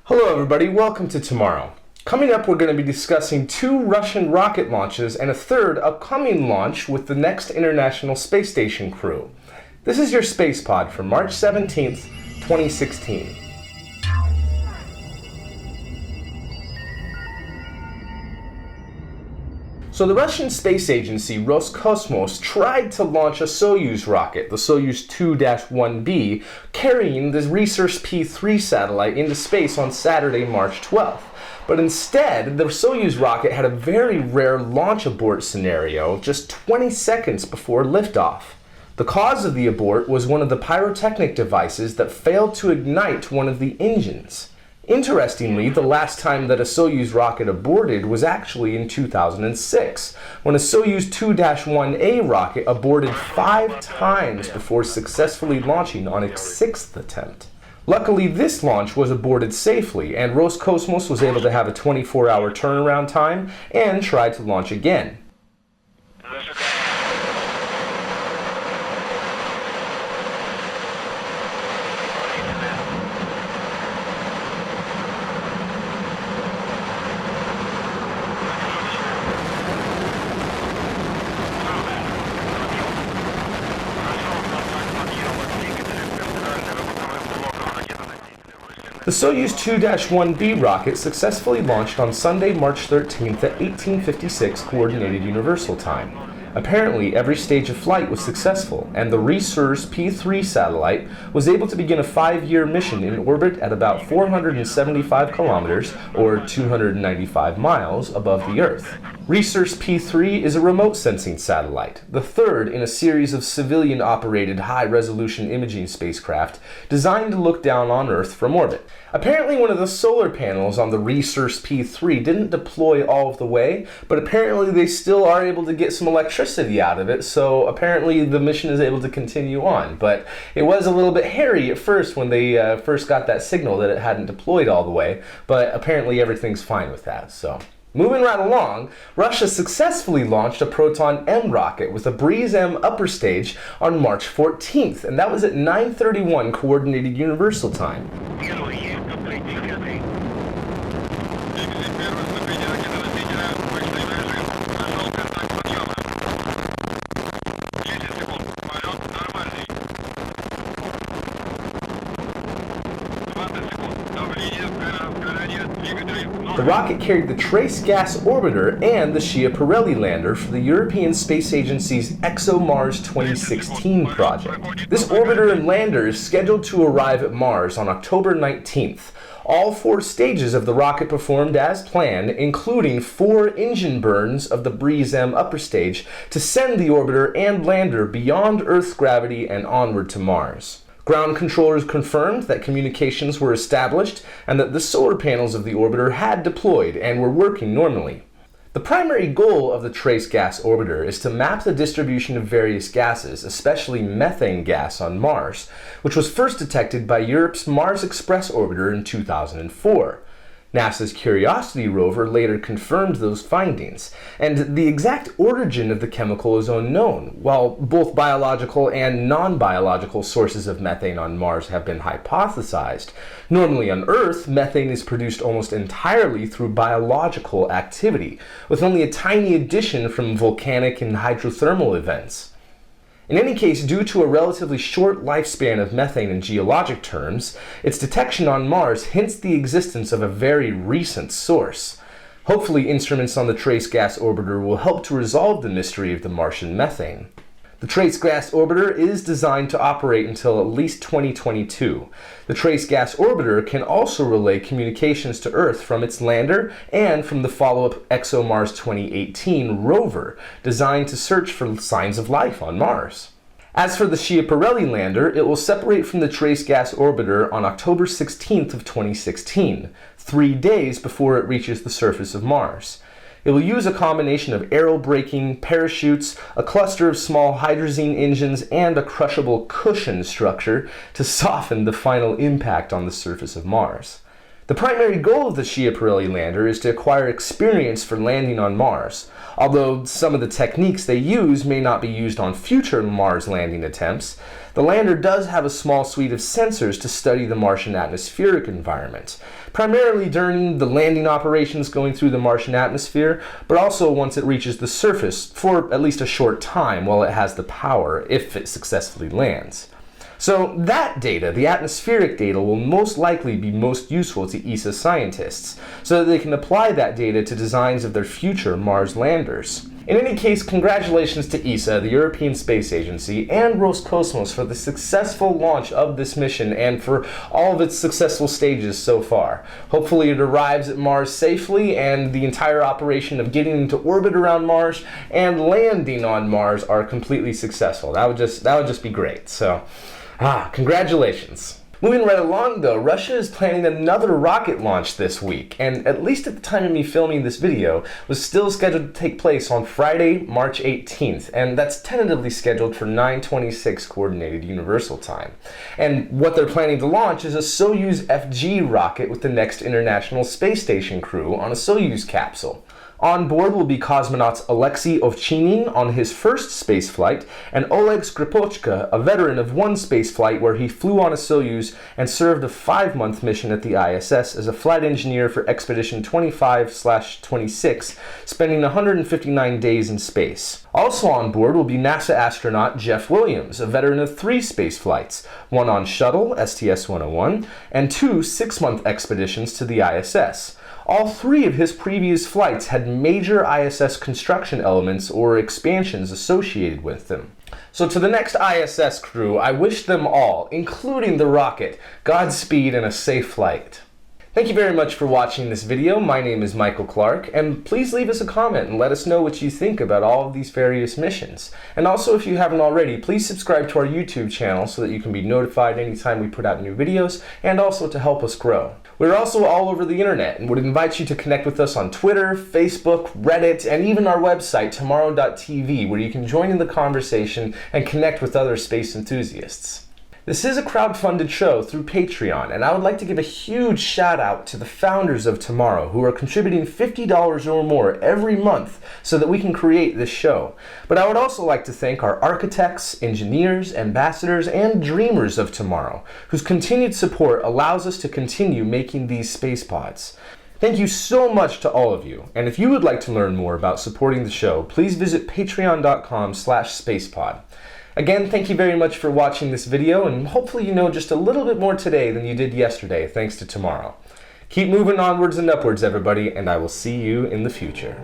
Hello everybody, welcome to TMRO. Coming up, we're going to be discussing 2 Russian rocket launches and a 3rd upcoming launch with the next International Space Station crew. This is your Space Pod for March 17th, 2016. So the Russian space agency Roscosmos tried to launch a Soyuz rocket, the Soyuz 2-1B, carrying the Resurse P-3 satellite into space on Saturday, March 12th. But instead, the Soyuz rocket had a very rare launch abort scenario just 20 seconds before liftoff. The cause of the abort was one of the pyrotechnic devices that failed to ignite one of the engines. Interestingly, the last time that a Soyuz rocket aborted was actually in 2006, when a Soyuz 2-1A rocket aborted 5 times before successfully launching on its 6th attempt. Luckily, this launch was aborted safely, and Roscosmos was able to have a 24-hour turnaround time and try to launch again. The Soyuz 2-1B rocket successfully launched on Sunday, March 13th at 18:56 Coordinated Universal Time. Apparently, every stage of flight was successful, and the Resurse P-3 satellite was able to begin a 5-year mission in orbit at about 475 kilometers, or 295 miles, above the Earth. Resurse P-3 is a remote sensing satellite, the 3rd in a series of civilian-operated high-resolution imaging spacecraft designed to look down on Earth from orbit. Apparently, one of the solar panels on the Resurse P-3 didn't deploy all of the way, but apparently they still are able to get some electricity out of it, so apparently the mission is able to continue on. But it was a little bit hairy at first when they first got that signal that it hadn't deployed all the way, but apparently everything's fine with that, so. Moving right along, Russia successfully launched a Proton M rocket with a Breeze M upper stage on March 14th, and that was at 9:31 Coordinated Universal Time. The rocket carried the Trace Gas Orbiter and the Schiaparelli lander for the European Space Agency's ExoMars 2016 project. This orbiter and lander is scheduled to arrive at Mars on October 19th. All 4 stages of the rocket performed as planned, including 4 engine burns of the Breeze M upper stage to send the orbiter and lander beyond Earth's gravity and onward to Mars. Ground controllers confirmed that communications were established and that the solar panels of the orbiter had deployed and were working normally. The primary goal of the Trace Gas Orbiter is to map the distribution of various gases, especially methane gas on Mars, which was first detected by Europe's Mars Express orbiter in 2004. NASA's Curiosity rover later confirmed those findings, and the exact origin of the chemical is unknown. While both biological and non-biological sources of methane on Mars have been hypothesized, normally on Earth, methane is produced almost entirely through biological activity, with only a tiny addition from volcanic and hydrothermal events. In any case, due to a relatively short lifespan of methane in geologic terms, its detection on Mars hints the existence of a very recent source. Hopefully, instruments on the Trace Gas Orbiter will help to resolve the mystery of the Martian methane. The Trace Gas Orbiter is designed to operate until at least 2022. The Trace Gas Orbiter can also relay communications to Earth from its lander and from the follow-up ExoMars 2018 rover, designed to search for signs of life on Mars. As for the Schiaparelli lander, it will separate from the Trace Gas Orbiter on October 16th of 2016, 3 days before it reaches the surface of Mars. It will use a combination of aerobraking, parachutes, a cluster of small hydrazine engines, and a crushable cushion structure to soften the final impact on the surface of Mars. The primary goal of the Schiaparelli lander is to acquire experience for landing on Mars. Although some of the techniques they use may not be used on future Mars landing attempts, the lander does have a small suite of sensors to study the Martian atmospheric environment, primarily during the landing operations going through the Martian atmosphere, but also once it reaches the surface for at least a short time while it has the power, if it successfully lands. So that data, the atmospheric data, will most likely be most useful to ESA scientists, so that they can apply that data to designs of their future Mars landers. In any case, congratulations to ESA, the European Space Agency, and Roscosmos for the successful launch of this mission and for all of its successful stages so far. Hopefully it arrives at Mars safely, and the entire operation of getting into orbit around Mars and landing on Mars are completely successful. That would just be great. So, congratulations. Moving right along though, Russia is planning another rocket launch this week, and at least at the time of me filming this video, was still scheduled to take place on Friday, March 18th, and that's tentatively scheduled for 9:26 Coordinated Universal Time. And what they're planning to launch is a Soyuz FG rocket with the next International Space Station crew on a Soyuz capsule. On board will be cosmonauts Alexei Ovchinin on his first spaceflight, and Oleg Skripochka, a veteran of one spaceflight where he flew on a Soyuz and served a 5-month mission at the ISS as a flight engineer for Expedition 25/26, spending 159 days in space. Also on board will be NASA astronaut Jeff Williams, a veteran of 3 spaceflights, one on Shuttle, STS-101, and 2 6-month expeditions to the ISS. All 3 of his previous flights had major ISS construction elements or expansions associated with them. So to the next ISS crew, I wish them all, including the rocket, Godspeed and a safe flight. Thank you very much for watching this video. My name is Michael Clark, and please leave us a comment and let us know what you think about all of these various missions. And also, if you haven't already, please subscribe to our YouTube channel so that you can be notified anytime we put out new videos, and also to help us grow. We're also all over the internet and would invite you to connect with us on Twitter, Facebook, Reddit, and even our website, TMRO.tv, where you can join in the conversation and connect with other space enthusiasts. This is a crowdfunded show through Patreon, and I would like to give a huge shout out to the founders of TMRO who are contributing $50 or more every month so that we can create this show. But I would also like to thank our architects, engineers, ambassadors, and dreamers of TMRO, whose continued support allows us to continue making these space pods. Thank you so much to all of you, and if you would like to learn more about supporting the show, please visit patreon.com/spacepod. Again, thank you very much for watching this video, and hopefully you know just a little bit more today than you did yesterday, thanks to TMRO. Keep moving onwards and upwards, everybody, and I will see you in the future.